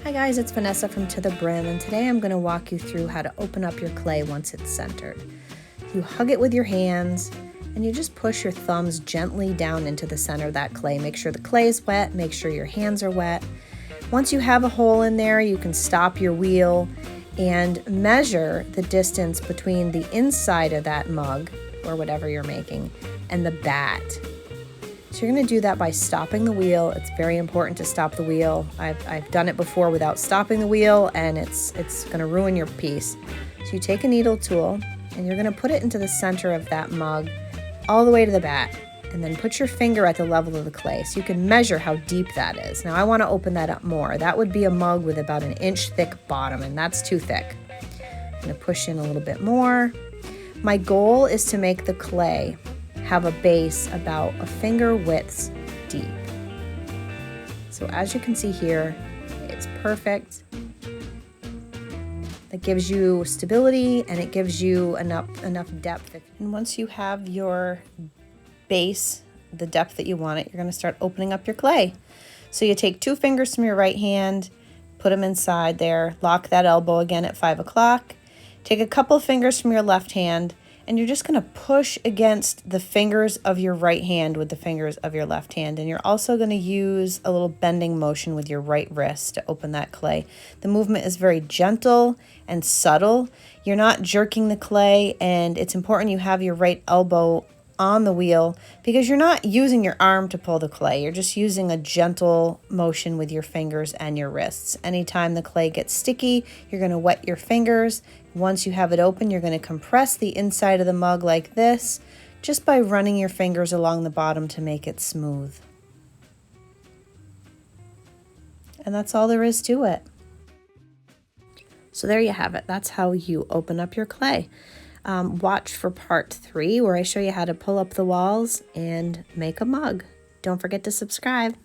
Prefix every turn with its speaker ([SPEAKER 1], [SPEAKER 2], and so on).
[SPEAKER 1] Hi guys, it's Vanessa from To The Brim, and today I'm going to walk you through how to open up your clay once it's centered. You hug it with your hands, and you just push your thumbs gently down into the center of that clay. Make sure the clay is wet, make sure your hands are wet. Once you have a hole in there, you can stop your wheel and measure the distance between the inside of that mug, or whatever you're making, and the bat. So you're going to do that by stopping the wheel. It's very important to stop the wheel. I've done it before without stopping the wheel, and it's going to ruin your piece. So you take a needle tool and you're going to put it into the center of that mug all the way to the bat, and then put your finger at the level of the clay so you can measure how deep that is. Now I want to open that up more. That would be a mug with about an inch thick bottom, and that's too thick. I'm going to push in a little bit more. My goal is to make the clay have a base about a finger width deep. So as you can see here, it's perfect. That gives you stability and it gives you enough depth. And once you have your base, the depth that you want it, you're going to start opening up your clay. So you take 2 fingers from your right hand, put them inside there, lock that elbow again at 5 o'clock. Take a couple fingers from your left hand, and you're just going to push against the fingers of your right hand with the fingers of your left hand. And you're also going to use a little bending motion with your right wrist to open that clay. The movement is very gentle and subtle. You're not jerking the clay, and it's important you have your right elbow on the wheel because you're not using your arm to pull the clay. You're just using a gentle motion with your fingers and your wrists. Anytime the clay gets sticky, you're going to wet your fingers. Once you have it open, you're going to compress the inside of the mug like this, just by running your fingers along the bottom to make it smooth. And that's all there is to it. So there you have it. That's how you open up your clay. Watch for part 3 where I show you how to pull up the walls and make a mug. Don't forget to subscribe.